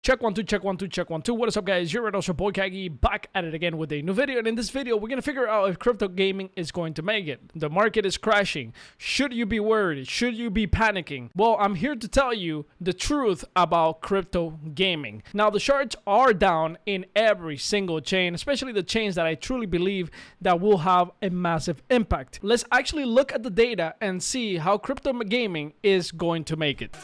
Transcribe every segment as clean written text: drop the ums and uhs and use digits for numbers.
Check one, two, check one, two, check one, two. What is up, guys? You're your boy Kagi, back at it again with a new video. And in this video, we're going to figure out if crypto gaming is going to make it. The market is crashing. Should you be worried? Should you be panicking? Well, I'm here to tell you the truth about crypto gaming. Now, the charts are down in every single chain, especially the chains that I truly believe that will have a massive impact. Let's actually look at the data and see how crypto gaming is going to make it.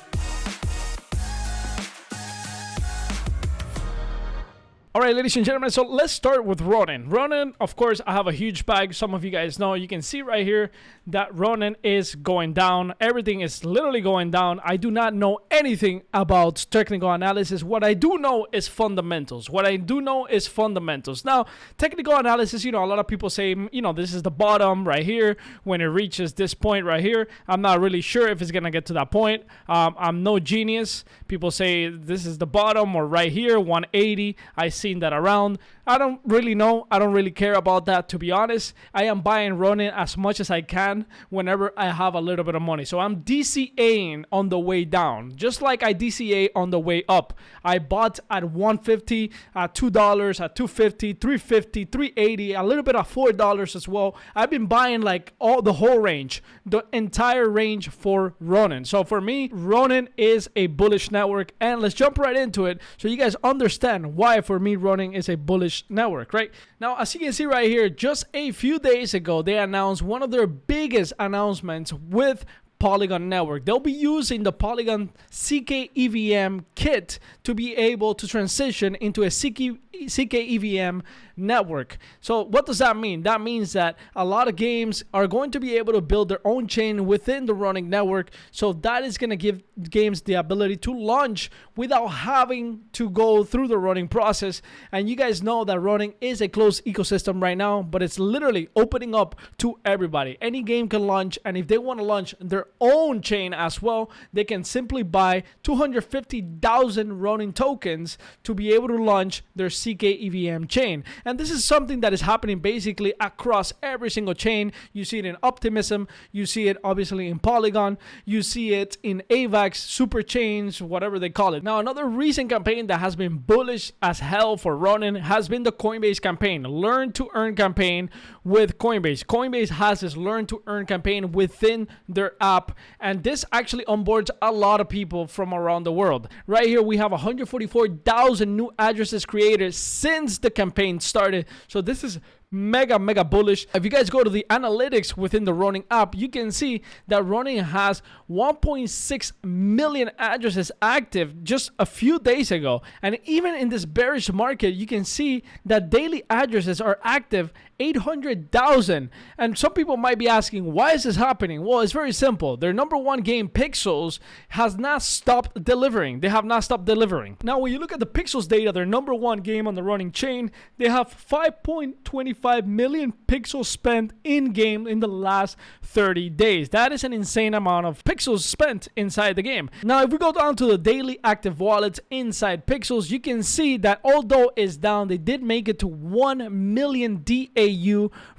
All right, ladies and gentlemen, so let's start with Ronin. Ronin, of course, I have a huge bag. Some of you guys know. You can see right here that Ronin is going down. Everything is literally going down. I do not know anything about technical analysis. What I do know is fundamentals. Now, technical analysis, a lot of people say, this is the bottom right here. When it reaches this point right here, I'm not really sure if it's going to get to that point. I'm no genius. People say this is the bottom or right here, 180. I seen that around. I don't really know. I don't really care about that, to be honest. I am buying Ronin as much as I can whenever I have a little bit of money. So I'm DCAing on the way down, just like I DCA on the way up. I bought at 150, at $2, at 250, 350, 380, a little bit of $4 as well. I've been buying like the whole range, the entire range for Ronin. So for me, Ronin is a bullish network, and let's jump right into it so you guys understand why for me Ronin is a bullish network. Right now, as you can see right here, just a few days ago they announced one of their biggest announcements with Polygon network. They'll be using the Polygon CAGYJAN kit to be able to transition into a CAGYJAN network. So what does that mean? That means that a lot of games are going to be able to build their own chain within the Ronin network. So that is going to give games the ability to launch without having to go through the Ronin process. And you guys know that Ronin is a closed ecosystem right now, but it's literally opening up to everybody. Any game can launch, and if they want to launch their own chain as well, they can simply buy 250,000 Ronin tokens to be able to launch their CAGYJAN chain. And this is something that is happening basically across every single chain. You see it in Optimism, you see it obviously in Polygon, you see it in AVAX, super chains, whatever they call it. Now, another recent campaign that has been bullish as hell for Ronin has been the Coinbase campaign, Learn to Earn campaign with Coinbase. Coinbase has this Learn to Earn campaign within their app, and this actually onboards a lot of people from around the world. Right here we have 144,000 new addresses created since the campaign started. So this is mega bullish. If you guys go to the analytics within the Ronin app, you can see that Ronin has 1.6 million addresses active just a few days ago. And even in this bearish market, you can see that daily addresses are active 800,000. And some people might be asking, why is this happening? Well, it's very simple. Their number one game, Pixels, has not stopped delivering. They have not stopped delivering. Now, when you look at the Pixels data, their number one game on the Ronin chain, they have 5.25 million pixels spent in game in the last 30 days. That is an insane amount of pixels spent inside the game. Now, if we go down to the daily active wallets inside Pixels, you can see that although it's down, they did make it to 1 million DAU.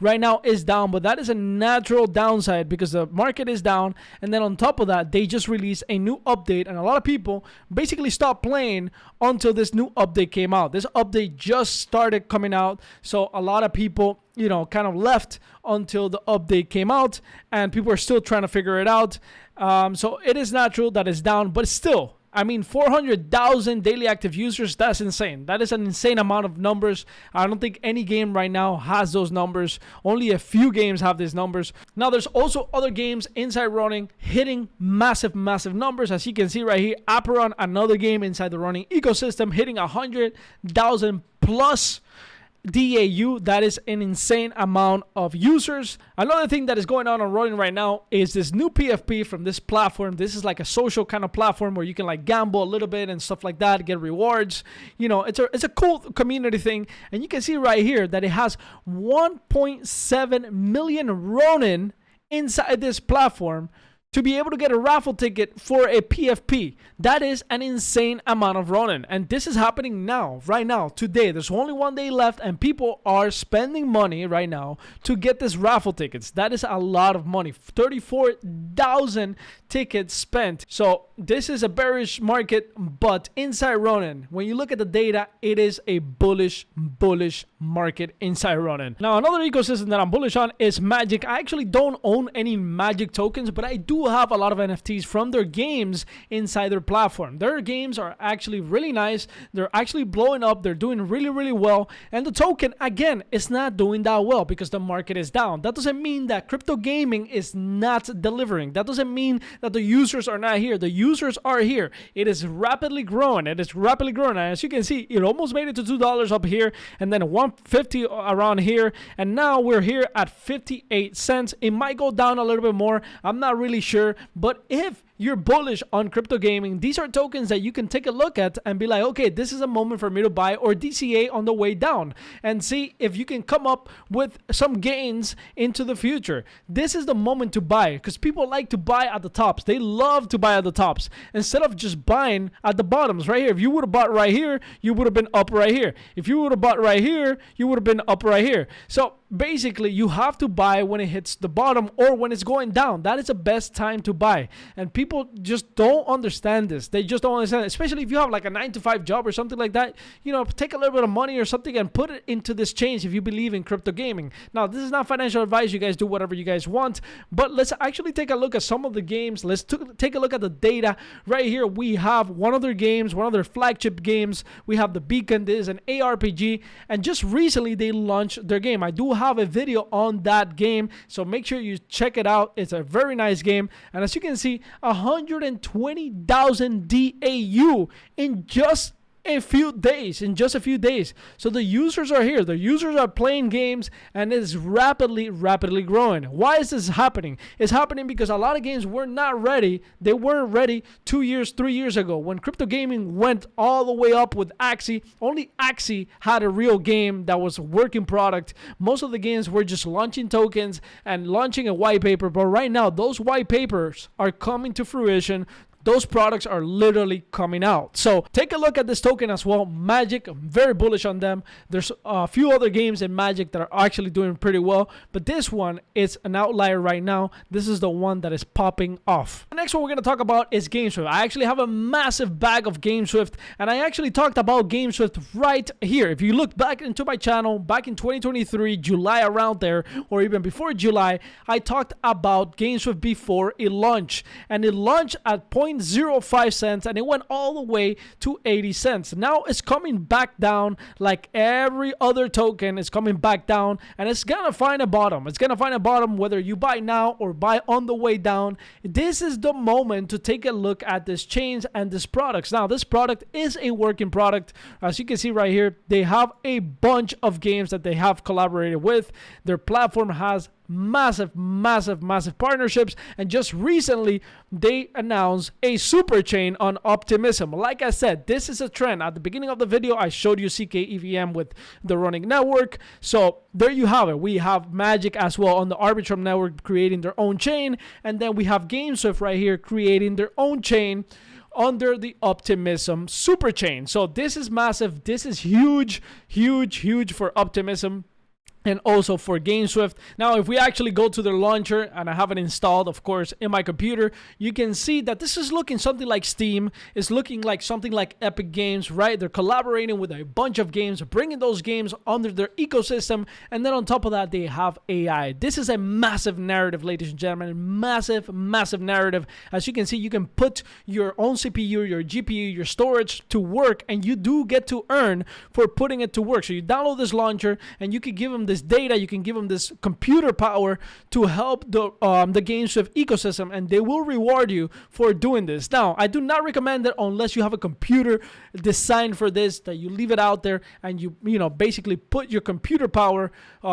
Right now is down, but that is a natural downside because the market is down. And then on top of that, they just released a new update, and a lot of people basically stopped playing until this new update came out. This update just started coming out, so a lot of people kind of left until the update came out, and people are still trying to figure it out. So it is natural that it's down, but still, 400,000 daily active users, that's insane. That is an insane amount of numbers. I don't think any game right now has those numbers. Only a few games have these numbers. Now, there's also other games inside Ronin hitting massive numbers. As you can see right here, Aperon, another game inside the Ronin ecosystem, hitting 100,000 plus DAU. That is an insane amount of users. Another thing that is going on Ronin right now is this new PFP from this platform. This is like a social kind of platform where you can like gamble a little bit and stuff like that, get rewards. It's a cool community thing. And you can see right here that it has 1.7 million Ronin inside this platform. to be able to get a raffle ticket for a PFP. That is an insane amount of running. And this is happening now, right now, today. There's only 1 day left and people are spending money right now to get this raffle tickets. That is a lot of money. 34,000 tickets spent. So this is a bearish market, but inside Ronin, when you look at the data, it is a bullish market inside Ronin. Now, another ecosystem that I'm bullish on is Magic. I actually don't own any Magic tokens, but I do have a lot of NFTs from their games inside their platform. Their games are actually really nice. They're actually blowing up. They're doing really well. And the token, again, is not doing that well because the market is down. That doesn't mean that crypto gaming is not delivering. That doesn't mean that the users are not here. The users are here. It is rapidly growing. It is rapidly growing. And as you can see, it almost made it to $2 up here and then 150 around here. And now we're here at 58 cents. It might go down a little bit more. I'm not really sure. But if you're bullish on crypto gaming, these are tokens that you can take a look at and be like, okay, this is a moment for me to buy or DCA on the way down and see if you can come up with some gains into the future. This is the moment to buy because people like to buy at the tops. They love to buy at the tops instead of just buying at the bottoms right here. If you would have bought right here, you would have been up right here. If you would have bought right here, you would have been up right here. So basically, you have to buy when it hits the bottom or when it's going down. That is the best time to buy. And people just don't understand this. They just don't understand it. Especially if you have like a 9-to-5 job or something like that. You know, take a little bit of money or something and put it into this change if you believe in crypto gaming. Now, this is not financial advice. You guys do whatever you guys want. But let's actually take a look at some of the games. Let's take a look at the data. Right here, we have one of their games, one of their flagship games. We have the Beacon. This is an ARPG. And just recently, they launched their game. I do have a video on that game, so make sure you check it out. It's a very nice game, and as you can see, 120,000 DAU in just a few days. So the users are here. The users are playing games and it is rapidly growing. Why is this happening? It's happening because a lot of games were not ready. They weren't ready 2 years, 3 years ago. When crypto gaming went all the way up with Axie, only Axie had a real game that was a working product. Most of the games were just launching tokens and launching a white paper. But right now, those white papers are coming to fruition. Those products are literally coming out. So take a look at this token as well. Magic, I'm very bullish on them. There's a few other games in Magic that are actually doing pretty well, but this one is an outlier right now. This is the one that is popping off. The next one we're going to talk about is GameSwift. I actually have a massive bag of GameSwift, and I actually talked about GameSwift right here. If you look back into my channel, back in 2023, July around there, or even before July, I talked about GameSwift before it launched, and it launched at 0.05 cents and it went all the way to 80 cents. Now it's coming back down like every other token is coming back down, and it's gonna find a bottom. It's gonna find a bottom whether you buy now or buy on the way down. This is the moment to take a look at this change and this products. Now this product is a working product. As you can see right here, they have a bunch of games that they have collaborated with. Their platform has massive partnerships, and just recently they announced a super chain on Optimism. Like I said, this is a trend. At the beginning of the video, I showed you CAGYJAN with the running network. So there you have it. We have Magic as well on the Arbitrum network creating their own chain, and then we have GameSwift right here creating their own chain under the Optimism super chain. So this is massive. This is huge for Optimism and also for GameSwift. Now, if we actually go to their launcher, and I have it installed, of course, in my computer, you can see that this is looking something like Steam. It's looking like something like Epic Games, right? They're collaborating with a bunch of games, bringing those games under their ecosystem, and then on top of that, they have AI. This is a massive narrative, ladies and gentlemen. Massive narrative. As you can see, you can put your own CPU, your GPU, your storage to work, and you do get to earn for putting it to work. So you download this launcher, and you can give them this data, you can give them this computer power to help the GameSwift ecosystem, and they will reward you for doing this. Now, I do not recommend it unless you have a computer designed for this, that you leave it out there and you basically put your computer power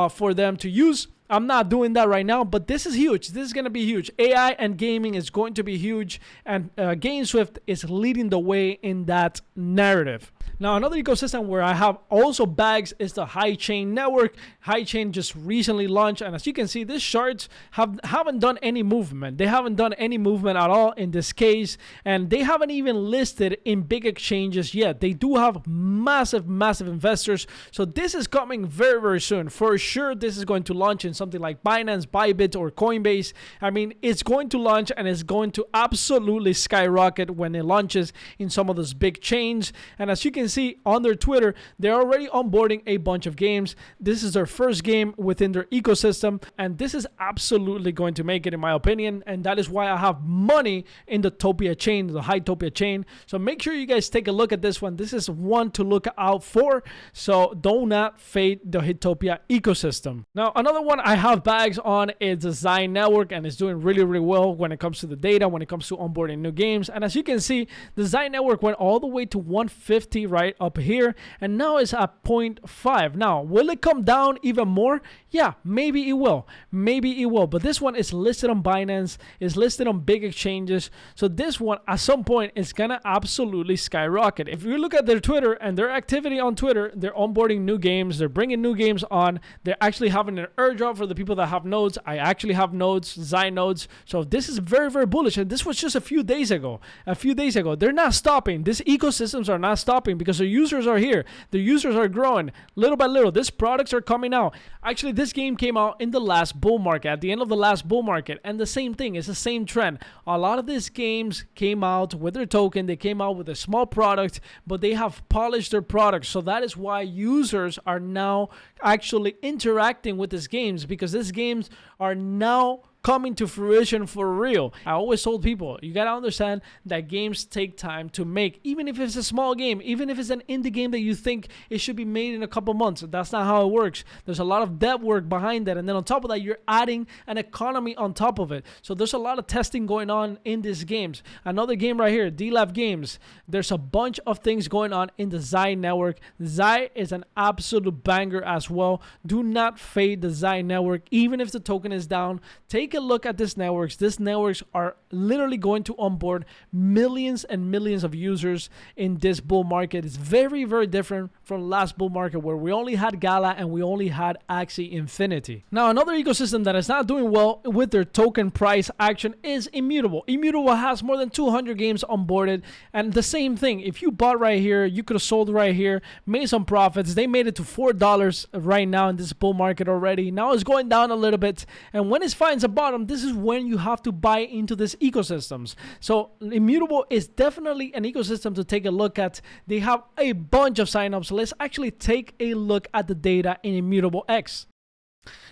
for them to use. I'm not doing that right now, but this is huge. This is going to be huge. AI and gaming is going to be huge, and GameSwift is leading the way in that narrative. Now, another ecosystem where I have also bags is the CAGYJAN network. CAGYJAN just recently launched, and as you can see, these shards haven't done any movement. They haven't done any movement at all in this case, and they haven't even listed in big exchanges yet. They do have massive investors, so this is coming very soon. For sure, this is going to launch in something like Binance, Bybit, or Coinbase. I mean, it's going to launch, and it's going to absolutely skyrocket when it launches in some of those big chains. And as you can see on their Twitter, they're already onboarding a bunch of games. This is their first game within their ecosystem, and this is absolutely going to make it, in my opinion. And that is why I have money in the Topia chain, the Topia chain. So make sure you guys take a look at this one. This is one to look out for. So do not fade the Topia ecosystem. Now, another one I have bags on is the CAGYJAN network, and it's doing really well when it comes to the data, when it comes to onboarding new games. And as you can see, the CAGYJAN network went all the way to 150 right up here, and now it's at 0.5. Now, will it come down even more? Yeah, maybe it will. Maybe it will. But this one is listed on Binance, is listed on big exchanges. So this one, at some point, is gonna absolutely skyrocket. If you look at their Twitter and their activity on Twitter, they're onboarding new games, they're bringing new games on, they're actually having an airdrop for the people that have nodes. I actually have nodes, CAGYJAN nodes. So this is very bullish, and this was just a few days ago. They're not stopping. These ecosystems are not stopping because their users are here. Their users are growing little by little. These products are coming out. Actually, this game came out in the last bull market, at the end of the last bull market, and the same thing. It's the same trend. A lot of these games came out with their token. They came out with a small product, but they have polished their products. So that is why users are now actually interacting with these games, because these games are now coming to fruition for real. I always told people, you gotta understand that games take time to make. Even if it's a small game, even if it's an indie game that you think it should be made in a couple months, that's not how it works. There's a lot of dev work behind that, and then on top of that, you're adding an economy on top of it. So there's a lot of testing going on in these games. Another game right here, DLab Games. There's a bunch of things going on in the CAGYJAN network. CAGYJAN is an absolute banger as well. Do not fade the CAGYJAN network, even if the token is down. Take a look at these networks. These networks are literally going to onboard millions and millions of users in this bull market. It's very different from last bull market where we only had Gala and we only had Axie Infinity. Now, another ecosystem that is not doing well with their token price action is Immutable. Immutable has more than 200 games onboarded, and the same thing. If you bought right here, you could have sold right here, made some profits. They made it to $4 right now in this bull market already. Now it's going down a little bit, and when it finds a bottom, this is when you have to buy into these ecosystems. So Immutable is definitely an ecosystem to take a look at. They have a bunch of signups. So let's actually take a look at the data in Immutable X.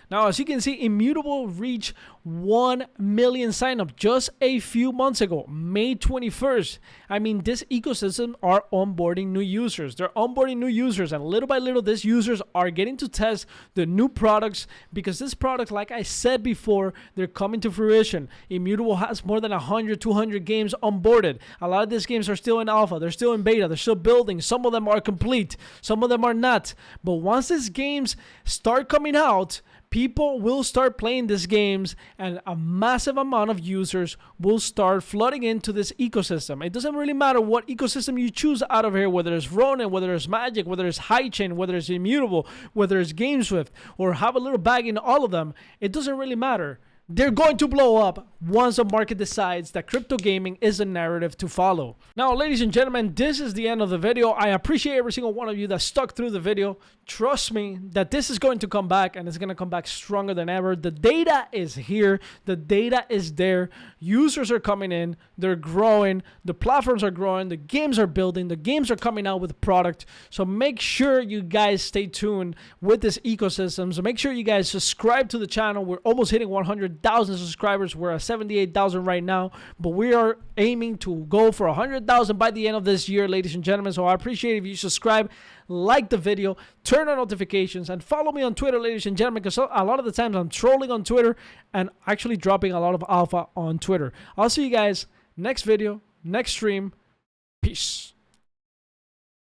Now, as you can see, Immutable reached 1 million signups just a few months ago, May 21st. I mean, this ecosystem are onboarding new users. They're onboarding new users, and little by little, these users are getting to test the new products, because this product, like I said before, they're coming to fruition. Immutable has more than 100, 200 games onboarded. A lot of these games are still in alpha. They're still in beta. They're still building. Some of them are complete. Some of them are not. But once these games start coming out, people will start playing these games, and a massive amount of users will start flooding into this ecosystem. It doesn't really matter what ecosystem you choose out of here, whether it's Ronin, whether it's Magic, whether it's CAGYJAN, whether it's Immutable, whether it's GameSwift, or have a little bag in all of them. It doesn't really matter. They're going to blow up once the market decides that crypto gaming is a narrative to follow. Now, ladies and gentlemen, this is the end of the video. I appreciate every single one of you that stuck through the video. Trust me that this is going to come back, and it's going to come back stronger than ever. The data is here. The data is there. Users are coming in. They're growing. The platforms are growing. The games are building. The games are coming out with product. So make sure you guys stay tuned with this ecosystem. So make sure you guys subscribe to the channel. We're almost hitting 100,000 subscribers. We're at 78,000 right now, but we are aiming to go for 100,000 by the end of this year, ladies and gentlemen. So I appreciate if you subscribe, like the video, turn on notifications, and follow me on Twitter, ladies and gentlemen, because a lot of the times I'm trolling on Twitter and actually dropping a lot of alpha on Twitter. I'll see you guys next video, next stream. Peace.